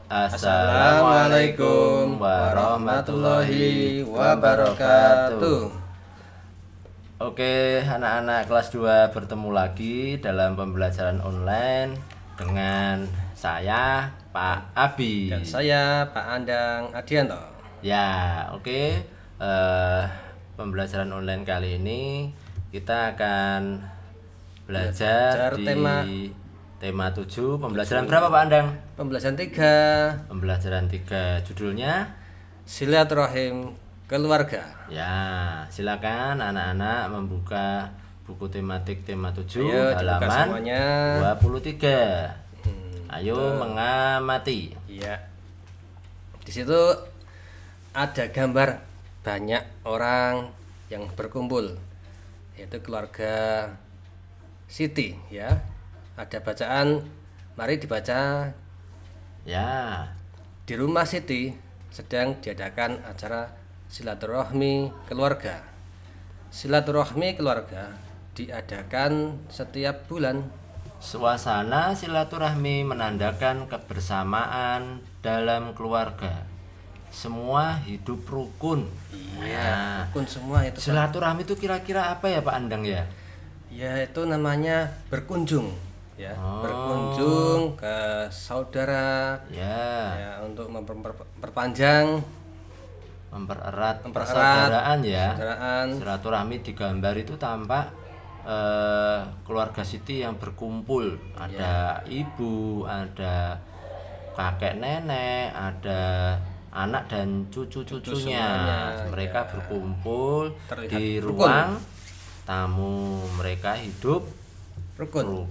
Assalamualaikum warahmatullahi wabarakatuh. Oke, anak-anak kelas 2 bertemu lagi dalam pembelajaran online dengan saya Pak Abi Dan saya Pak Andang Adianto. Ya, oke. Pembelajaran online kali ini kita akan belajar di tema 7. Pembelajaran berapa Pak Andang? Pembelajaran 3. Pembelajaran 3. Judulnya Silaturahim Keluarga. Ya, silakan anak-anak membuka buku tematik tema 7 Ayo, halaman semuanya. 23. Ayo mengamati. Iya. Di situ ada gambar banyak orang yang berkumpul, yaitu keluarga Siti, ya. Ada bacaan, mari dibaca. Ya. Di rumah Siti sedang diadakan acara silaturahmi keluarga. Silaturahmi keluarga diadakan setiap bulan. Suasana silaturahmi menandakan kebersamaan dalam keluarga. Semua hidup rukun. Iya, rukun semua itu. Silaturahmi itu kira-kira apa ya Pak Andang ya? Ya, itu namanya berkunjung, ya. Berkunjung ke saudara. Ya, untuk memperpanjang, mempererat persaudaraan ya. Persaudaraan. Silaturahmi di gambar itu tampak keluarga Siti yang berkumpul. Ada ibu, ada kakek nenek, ada anak dan cucu-cucunya. Mereka berkumpul di ruang tamu. Mereka hidup rukun.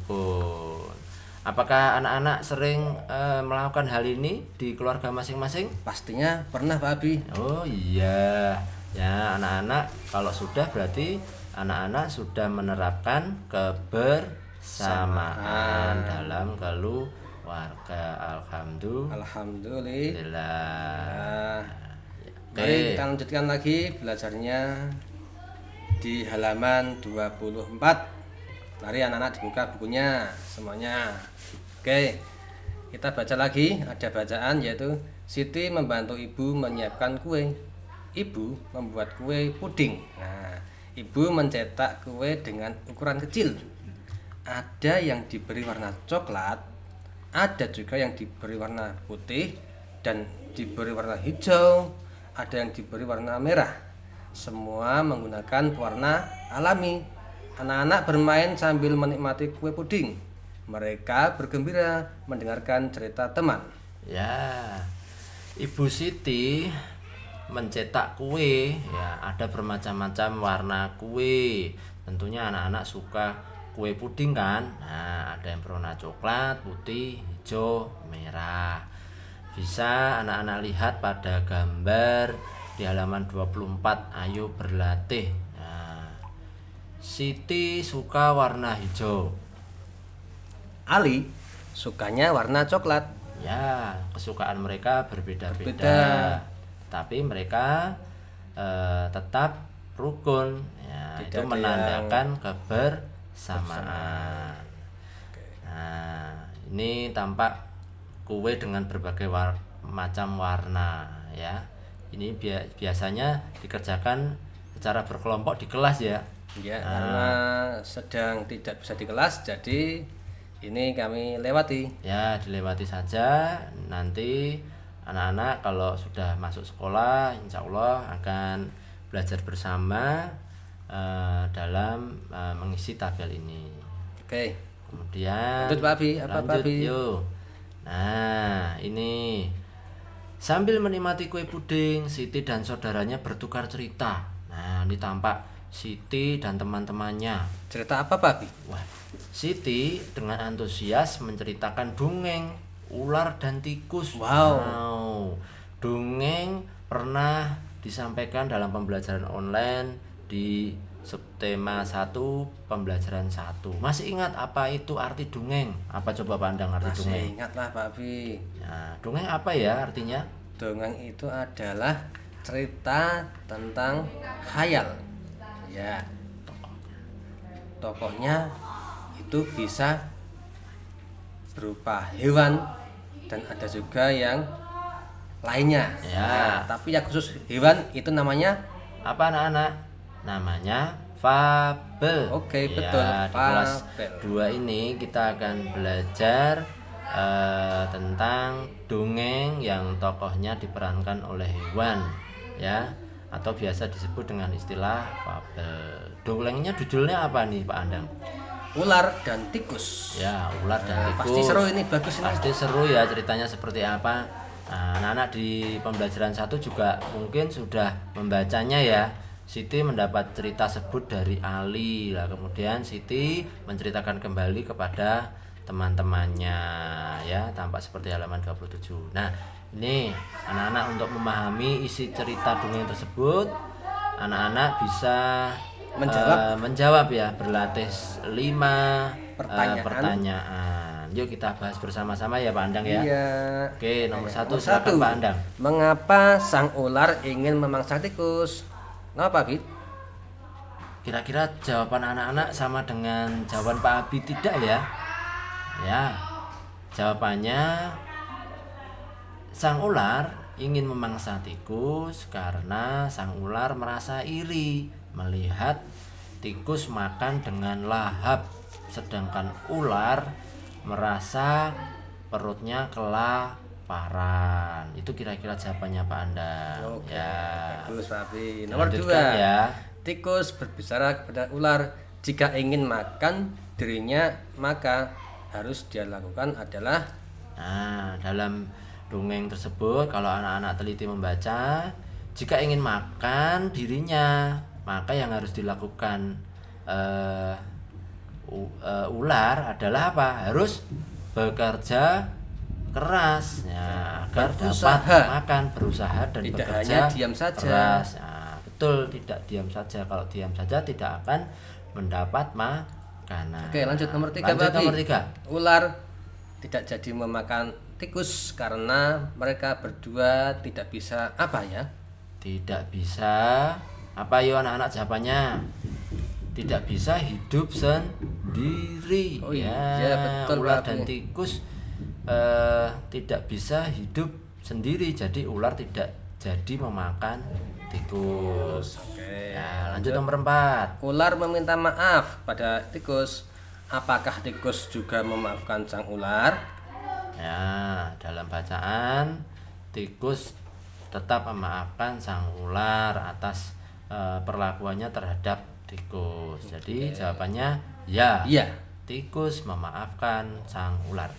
Apakah anak-anak sering melakukan hal ini di keluarga masing-masing? Pastinya pernah Pak Abi. Oh iya. Ya, anak-anak kalau sudah berarti anak-anak sudah menerapkan kebersamaan dalam keluarga. Alhamdulillah. Mari kita lanjutkan lagi belajarnya di halaman 24. Mari anak-anak dibuka bukunya semuanya. Oke, kita baca lagi. Ada bacaan yaitu Siti membantu ibu menyiapkan kue. Ibu membuat kue puding. Nah, ibu mencetak kue dengan ukuran kecil. Ada yang diberi warna coklat, ada juga yang diberi warna putih dan diberi warna hijau, ada yang diberi warna merah. Semua menggunakan warna alami. Anak-anak bermain sambil menikmati kue puding. Mereka bergembira mendengarkan cerita teman. Ya, Ibu Siti mencetak kue, ya, ada bermacam-macam warna kue. Tentunya anak-anak suka kue puding kan. Nah, ada yang berwarna coklat, putih, hijau, merah. Bisa anak-anak lihat pada gambar di halaman 24. Ayo berlatih. Nah, Siti suka warna hijau. Ali sukanya warna coklat. Ya, kesukaan mereka berbeda-beda. Tapi mereka tetap rukun, ya. Itu menandakan kebersamaan. Nah, ini tampak kue dengan berbagai macam warna, ya. Ini biasanya dikerjakan secara berkelompok di kelas ya. Ya, karena sedang tidak bisa di kelas, jadi ini kami lewati. Ya, dilewati saja. Nanti anak-anak kalau sudah masuk sekolah, insya Allah akan belajar bersama dalam mengisi tabel ini. Oke. Kemudian Lanjut Pak Abi, apa Pak Abi? yuk. Nah, ini sambil menikmati kue puding, Siti dan saudaranya bertukar cerita. Nah, ini tampak Siti dan teman-temannya. Cerita apa Pak Abi? Wah, Siti dengan antusias menceritakan dongeng ular dan tikus. Wow. Dongeng pernah disampaikan dalam pembelajaran online di subtema 1 pembelajaran 1. Masih ingat apa itu arti dongeng? Apa coba pandang arti dongeng? Masih ingat lah Pak Abi. Nah, dongeng apa ya artinya? Dongeng itu adalah cerita tentang khayal. Ya. Tokohnya itu bisa berupa hewan, dan ada juga yang lainnya. Ya. Tapi yang khusus hewan itu namanya Apa anak-anak? Namanya fabel. Oke, betul, Di kelas fabel. 2 ini kita akan belajar tentang dongeng yang tokohnya diperankan oleh hewan, ya, atau biasa disebut dengan istilah fabel. Dongengnya judulnya apa nih Pak Andang? ular dan tikus. Ya, ular dan tikus. Pasti seru ini, bagus ini. Pasti seru ya, ceritanya seperti apa. Nah, anak-anak di pembelajaran 1 juga mungkin sudah membacanya ya. Siti mendapat cerita sebut dari Ali. Lah kemudian Siti menceritakan kembali kepada teman-temannya, ya, tampak seperti halaman 27. Nah, ini anak-anak untuk memahami isi cerita dongeng tersebut, anak-anak bisa menjawab ya, berlatih 5 pertanyaan. Yuk kita bahas bersama-sama ya Pak Andang ya. Iya. Oke, nomor 1 Nomor silakan satu. Pak Andang. Mengapa sang ular ingin memangsa tikus? Ngapa, Bit? Kira-kira jawaban anak-anak sama dengan jawaban Pak Abi tidak ya? Ya, jawabannya sang ular ingin memangsa tikus karena sang ular merasa iri melihat tikus makan dengan lahap, sedangkan ular merasa perutnya kelaparan. Itu kira-kira jawabannya Pak Andang. Oke, Ya. bagus, Pak Abi. Nomor Lanjutkan 2. ya. Tikus berbicara kepada ular, jika ingin makan dirinya, maka harus dia lakukan adalah Nah, dalam dongeng tersebut kalau anak-anak teliti membaca, jika ingin makan dirinya, maka yang harus dilakukan ular adalah apa? Harus bekerja keras ya, agar Berusaha. dapat makan, berusaha dan Tidak bekerja hanya diam saja. keras. Nah, betul, tidak diam saja. Kalau diam saja tidak akan mendapat makanan. Oke, lanjut nomor 3, Lanjut Pak Abi. nomor 3. Ular tidak jadi memakan tikus karena mereka berdua tidak bisa apa ya? Tidak bisa apa yuk anak-anak jawabannya? Tidak bisa hidup sendiri. Oh iya, betul, ular Pak dan Abi. tikus tidak bisa hidup sendiri, jadi ular tidak jadi memakan tikus. Oke. Ya, lanjut nomor 4. Ular meminta maaf pada tikus. Apakah tikus juga memaafkan sang ular? Ya, dalam bacaan tikus tetap memaafkan sang ular atas perlakuannya terhadap tikus. Jadi jawabannya ya. Iya. Tikus memaafkan sang ular.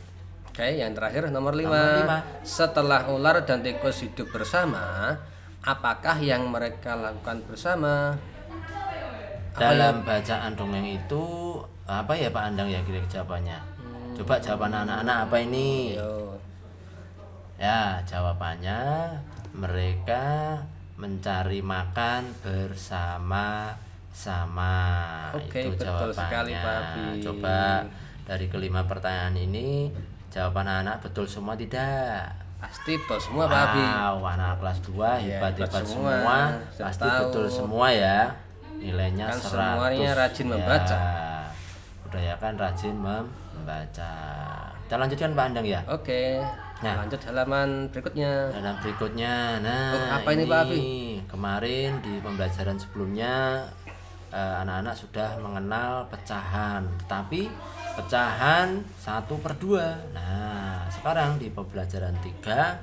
Oke, yang terakhir nomor 5. Nomor 5. Setelah ular dan tikus hidup bersama, apakah yang mereka lakukan bersama? Dalam bacaan dongeng itu apa ya Pak Andang ya kira-kira jawabannya? Coba jawaban anak-anak apa ini? Yo. Ya, jawabannya mereka mencari makan bersama-sama. Oke, Itu betul jawabannya. sekali, Pak Abi. Coba dari kelima pertanyaan ini jawaban anak betul semua tidak? Pasti betul semua, Pak Abi. Wow, anak kelas 2 Iya, hebat-hebat hebat semua. semua. Sudah Pasti tahu. betul semua ya. Nilainya Kan 100. semuanya rajin membaca. Budayakan rajin membaca. Kita lanjutkan Pak Andang ya. Oke. Nah. Lanjut halaman berikutnya. Dalam berikutnya, nah apa ini, Pak Abi? kemarin di pembelajaran sebelumnya anak-anak sudah mengenal pecahan, tetapi pecahan 1/2. Nah, sekarang di pembelajaran 3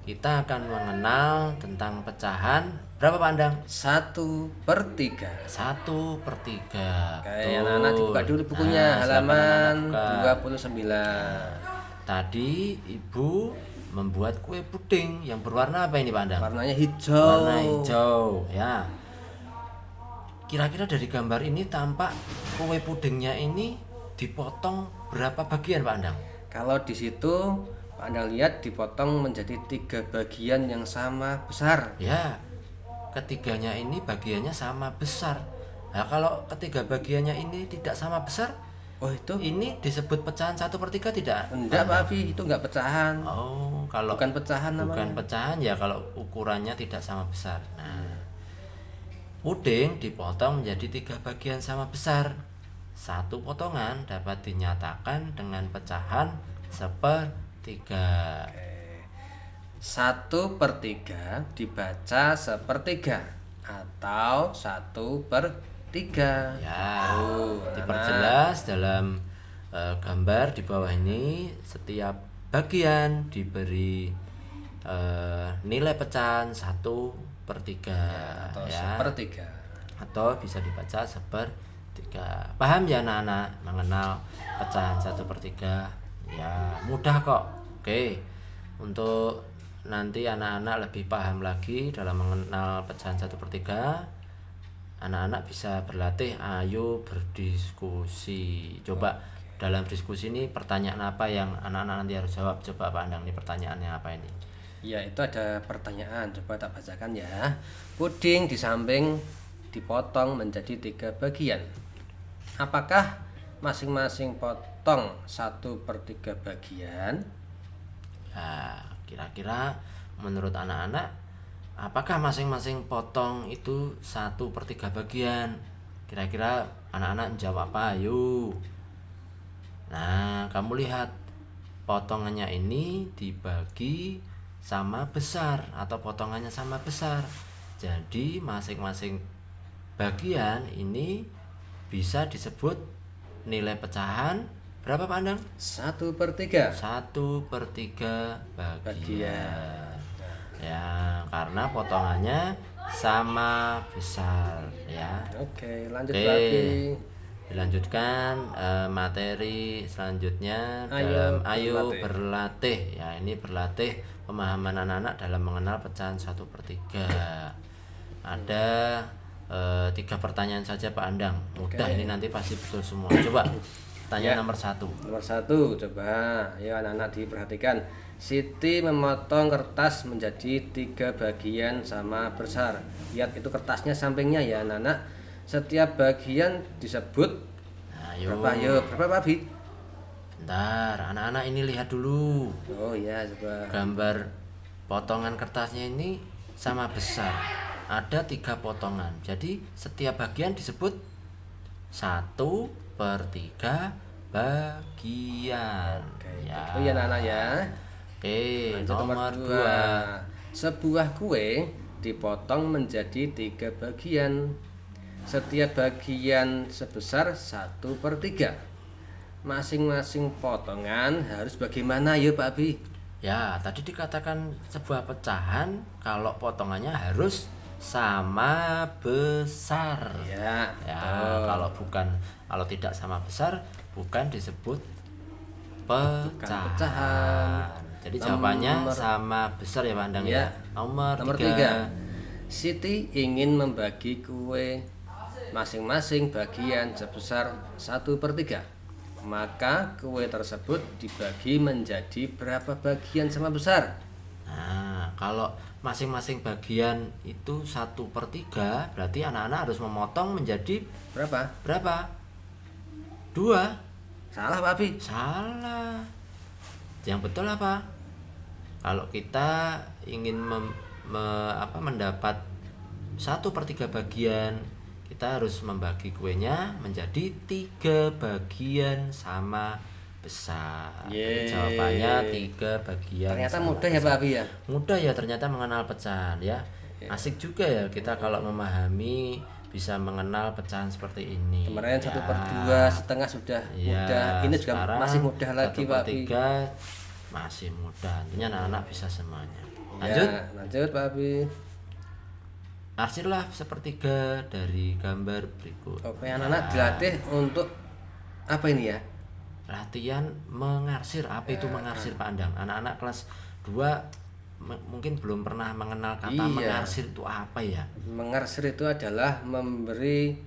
kita akan mengenal tentang pecahan berapa Pak Andang? 1/3. 1/3. Oke, anak-anak dibuka dulu bukunya, Nah, silakan halaman anak-anak buka. 29. Tadi ibu membuat kue puding yang berwarna apa ini Pak Andang? Warnanya hijau. Warna hijau ya. Kira-kira dari gambar ini tampak kue pudingnya ini dipotong berapa bagian Pak Andang? Kalau di situ Pak Andang lihat dipotong menjadi 3 bagian yang sama besar. Ya, ketiganya ini bagiannya sama besar. Nah, kalau ketiga bagiannya ini tidak sama besar, Oh itu? ini disebut pecahan 1/3 tidak? Enggak, Pak Abi, itu enggak pecahan. Oh, kalau Bukan pecahan namanya. bukan pecahan ya kalau ukurannya tidak sama besar. Nah, puding dipotong menjadi 3 bagian sama besar. Satu potongan dapat dinyatakan dengan pecahan 1/3. tiga. Oke. 1/3 dibaca sepertiga atau 1/3. Ya, Tuh, diperjelas dalam gambar di bawah ini. Setiap bagian diberi nilai pecahan 1/3 atau ya, sepertiga. atau bisa dibaca 1/3. Paham ya anak-anak mengenal pecahan 1/3? Ya mudah kok. Oke, untuk nanti anak-anak lebih paham lagi dalam mengenal pecahan 1/3, anak-anak bisa berlatih, ayo berdiskusi. Coba dalam diskusi ini pertanyaan apa yang anak-anak nanti harus jawab? Coba Pak Andang, ini pertanyaannya apa ini? Ya, itu ada pertanyaan, coba tak bacakan ya. Puding di samping dipotong menjadi 3 bagian. Apakah masing-masing potong 1/3 bagian? Ya, kira-kira menurut anak-anak, apakah masing-masing potong itu 1/3 bagian? Kira-kira anak-anak jawab apa? Ayo. Nah, kamu lihat potongannya ini dibagi sama besar atau potongannya sama besar. Jadi masing-masing bagian ini bisa disebut nilai pecahan berapa Pak Andang? 1/3 1/3 bagian. bagian. Ya, karena potongannya sama besar ya. Oke, lanjut Oke. lagi. Dilanjutkan materi selanjutnya Ayo dalam berlatih. berlatih. Ya, ini berlatih pemahaman anak-anak dalam mengenal pecahan 1/3. Ada 3 pertanyaan saja Pak Andang. Mudah, Oke. ini nanti pasti betul semua. Coba Ya. pertanyaan nomor 1. Nomor 1, coba. Ayo anak-anak diperhatikan. Siti memotong kertas menjadi 3 bagian sama besar. Lihat itu kertasnya sampingnya ya anak-anak. Setiap bagian disebut Ayo. berapa? Ayo, berapa Pak Bi? Bentar, anak-anak ini lihat dulu. Oh ya, coba. Gambar potongan kertasnya ini sama besar. Ada 3 potongan. Jadi setiap bagian disebut 1/3 bagian. Oke, Ya. itu ya anak-anak ya. Oke, Lanjut nomor 2. 2. Sebuah kue dipotong menjadi 3 bagian. Setiap bagian sebesar 1/3. Masing-masing potongan harus bagaimana ya Pak Bi? Ya, tadi dikatakan sebuah pecahan kalau potongannya harus sama besar. Ya, Ya, betul. kalau tidak sama besar bukan disebut pecahan. pecahan. Jadi jawabannya Nomor- sama besar ya Pak Andang Ya. ya. Nomor Nomor 3. 3. Siti ingin membagi kue masing-masing bagian sebesar 1/3. Maka kue tersebut dibagi menjadi berapa bagian sama besar? Nah, kalau masing-masing bagian itu 1/3, berarti anak-anak harus memotong menjadi Berapa? berapa? 2. Salah Pak Bi. Salah. Yang betul apa? Kalau kita ingin mendapat 1/3 bagian, kita harus membagi kuenya menjadi 3 bagian sama besar. Jadi Yeay. jawabannya 3 bagian. Ternyata sama mudah ya besar. Pak Bi ya. Mudah ya ternyata mengenal pecahan ya. Asik juga ya kita kalau memahami, bisa mengenal pecahan seperti ini. Kemarin Ya. 1/2 setengah sudah Ya, mudah. Ini juga sekarang masih mudah lagi Pak Bi. 1/3 masih mudah. Tentunya anak-anak bisa semuanya. Ya, Lanjut. lanjut Pak Bi. Arsirlah 1/3 dari gambar berikut. Oke, anak-anak dilatih untuk apa ini ya? Latihan mengarsir. Apa itu mengarsir Pak Andang? Anak-anak kelas 2 mungkin belum pernah mengenal kata Iya. mengarsir itu apa ya? Mengarsir itu adalah memberi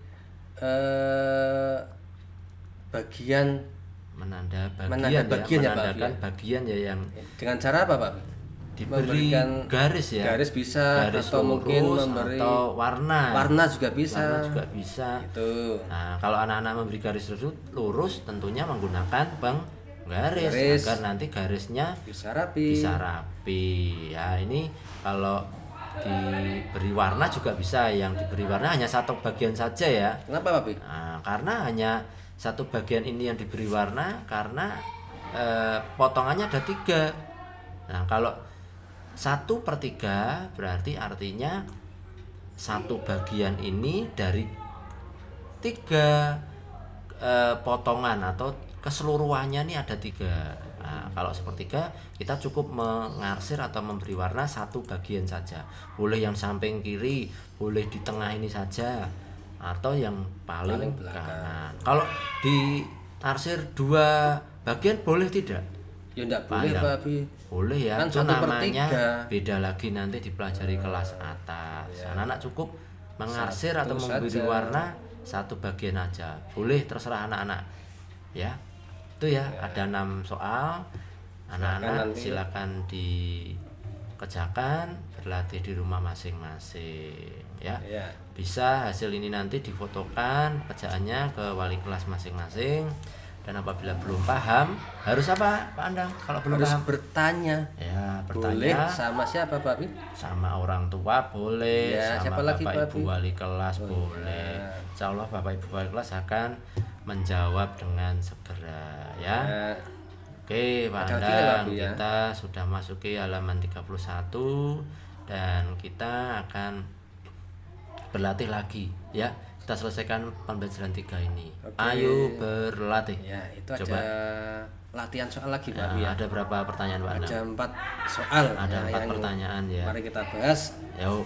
bagian Menanda Menanda bagian ya, Pak, menandakan ya. bagian ya yang dengan cara apa Pak? diberi Memberikan garis ya. garis bisa Garis atau mungkin lurus memberi atau warna. warna juga bisa. Warna juga bisa. Itu. Nah, kalau anak-anak memberi garis lurus tentunya menggunakan penggaris Garis. agar nanti garisnya Bisa rapi. bisa rapi. Ya, ini kalau diberi warna juga bisa. Yang diberi warna hanya 1 bagian saja ya. Kenapa Pak Bi? Nah, karena hanya 1 bagian ini yang diberi warna karena potongannya ada 3. Nah kalau 1/3 berarti artinya 1 bagian ini dari 3 potongan atau keseluruhannya ini ada 3. Nah, kalau 1/3 kita cukup mengarsir atau memberi warna 1 bagian saja. Boleh yang samping kiri, boleh di tengah ini saja, atau yang paling kanan. Kalau diarsir 2 bagian boleh tidak? Ya enggak boleh Pak Abi. Boleh ya, Kan itu 1/3. namanya beda lagi nanti dipelajari kelas atas. Anak-anak cukup mengarsir atau memberi saja. warna 1 bagian aja. Boleh, terserah anak-anak. Ya. Itu ya, ada 6 soal. Anak-anak silakan dikerjakan, berlatih di rumah masing-masing ya. Bisa hasil ini nanti difotokan kerjaannya ke wali kelas masing-masing. Dan apabila belum paham, harus apa Pak Andang? Kalau belum Harus paham bertanya. ya, Boleh bertanya sama siapa Pak Abi? sama orang tua boleh, Ya, sama siapa lagi, Bapak Pak Ibu Abi? wali kelas boleh. Insya Allah Bapak Ibu wali kelas akan menjawab dengan segera ya. Oke Pak Ada lagi nggak, Andang, Pak Abi, ya? kita sudah masuki halaman 31 dan kita akan berlatih lagi ya. Kita selesaikan pembelajaran 3 ini. Oke. Ayo berlatih. Ya, itu Coba. ada latihan soal lagi Pak Nah, Abi ya. ada berapa pertanyaan Pak Andang? Ada 4 soal. Ada 4 yang pertanyaan ya. Mari kita bahas. Yuk.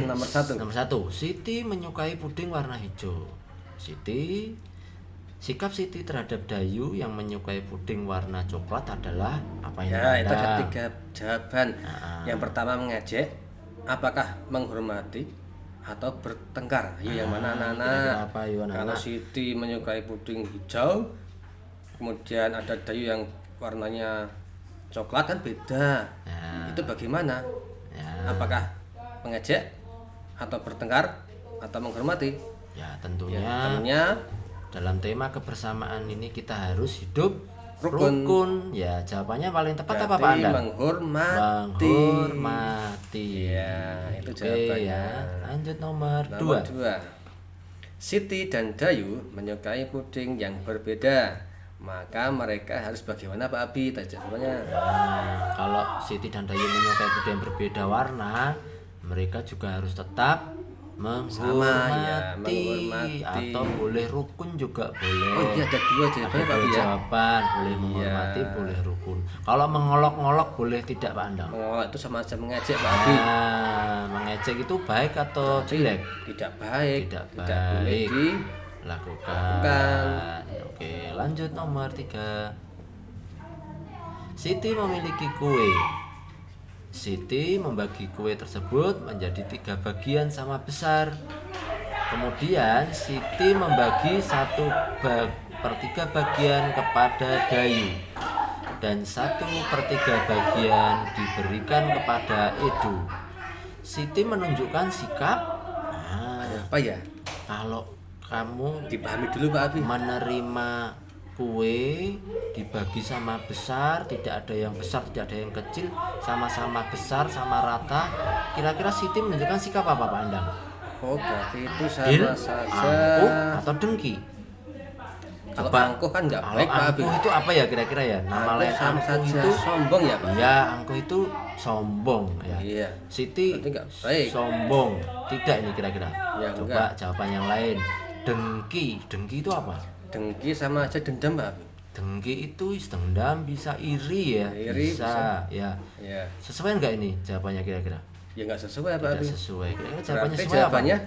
Nomor 1. Nomor 1, Siti menyukai puding warna hijau. Sikap Siti terhadap Dayu yang menyukai puding warna coklat adalah apa ini? Ya, itu ada Anda? 3 jawaban. Yang pertama mengejek, apakah menghormati atau bertengkar? Ayo yang mana kira-kira anak-anak? apa, yuk, anak-anak? Kalau Siti menyukai puding hijau, kemudian ada Dayu yang warnanya coklat kan beda. Ya. Itu bagaimana? Ya. Apakah mengejek atau bertengkar atau menghormati? Ya, tentunya Tentunya dalam tema kebersamaan ini kita harus hidup Rukun. rukun. Ya, jawabannya paling tepat apa Pak berarti Anda? menghormati. Menghormati. Ya, itu Oke, jawabannya. ya. Lanjut nomor Nomor 2. 2. Siti dan Dayu menyukai puding yang berbeda. Maka mereka harus bagaimana Pak Abi? Tadi jawabannya. Nah, kalau Siti dan Dayu menyukai puding yang berbeda warna, mereka juga harus tetap menghormati, menghormati. atau boleh rukun juga boleh. Oh iya, ada 2 jawabannya Pak Ada Abi ya. jawaban, boleh menghormati, boleh rukun. Kalau mengolok-ngolok boleh tidak Pak Andang? Menolak itu sama aja mengejek Pak Abi. Nah, mengejek itu baik atau jelek? Tidak baik. Tidak boleh baik. Lakukan. Oke, lanjut nomor 3. Siti memiliki kue. Siti membagi kue tersebut menjadi 3 bagian sama besar. Kemudian Siti membagi 1/3 bagian kepada Dayu dan 1/3 bagian diberikan kepada Edu. Siti menunjukkan sikap. Nah, Apa ya? kalau kamu Dipahami dulu Pak Abi. menerima kue dibagi sama besar, tidak ada yang besar, tidak ada yang kecil, sama-sama besar, sama rata, kira-kira Siti menunjukkan sikap apa Pak Andang? Oh, berarti itu Adil, sama saja. angkuh, atau dengki? Kalau Coba. angkuh kan enggak Kalau baik Pak Abi. angkuh itu apa ya kira-kira ya? Nama Angkuh lain sama angkuh saja itu sombong ya Pak. ya, angkuh itu sombong ya. Iya. Siti Berarti enggak baik. sombong, tidak ini kira-kira? Ya, Coba jawaban yang lain. Dengki itu apa? Dengki sama aja dendam Pak Abi. Dengki itu dendam, bisa iri ya, Iri, bisa ya. Ya. Sesuai enggak ini jawabannya kira-kira? Ya enggak sesuai Pak Tidak Abi. sesuai. Kira-kira jawabannya Berarti sesuai apa? jawabannya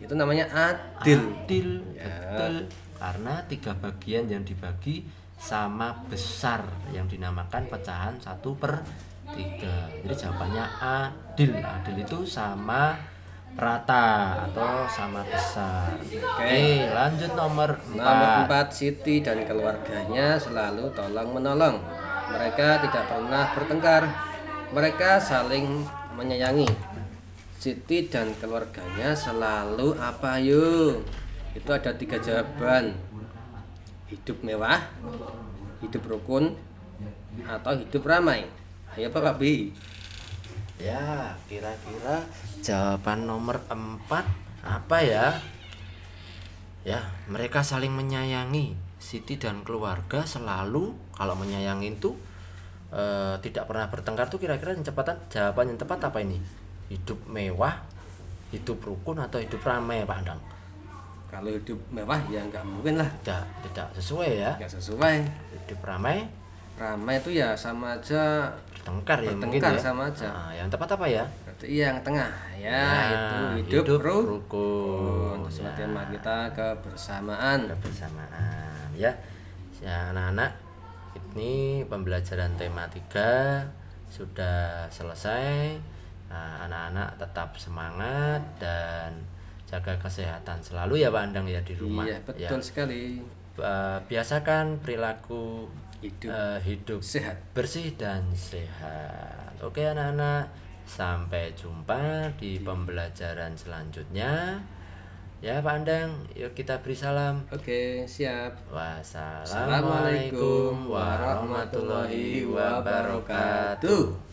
itu namanya adil. Adil, betul. Karena 3 bagian yang dibagi sama besar yang dinamakan pecahan 1/3. Jadi jawabannya adil. Adil itu sama rata atau sama besar. Oke, lanjut nomor 4. Nomor 4, Siti dan keluarganya selalu tolong menolong. Mereka tidak pernah bertengkar. Mereka saling menyayangi. Siti dan keluarganya selalu apa yuk? Itu ada 3 jawaban. Hidup mewah, hidup rukun, atau hidup ramai. Ayo Pak Abi. Ya, kira-kira jawaban nomor 4 apa ya? Ya, mereka saling menyayangi. Siti dan keluarga selalu Kalau menyayangi itu tidak pernah bertengkar tuh kira-kira jawaban yang tepat apa ini? Hidup mewah, hidup rukun, atau hidup ramai Pak Andang? Kalau hidup mewah ya nggak mungkin lah. Tidak sesuai ya. Nggak sesuai. Hidup ramai Itu ya sama aja bertengkar ya mungkin bertengkar ya. sama aja. Nah, yang tepat apa ya? Berarti yang tengah ya, itu hidup rukun. rukun. Semakin kita kebersamaan. Kebersamaan ya. Ya anak-anak, ini pembelajaran tema 3 sudah selesai. Nah, anak-anak tetap semangat dan jaga kesehatan selalu ya Pak Andang ya di rumah. Iya, betul ya. sekali. Biasakan perilaku hidup sehat, bersih dan sehat. Oke anak-anak, sampai jumpa di pembelajaran selanjutnya. Ya Pak Andang, yuk kita beri salam. Oke, siap. Wassalamualaikum warahmatullahi wabarakatuh.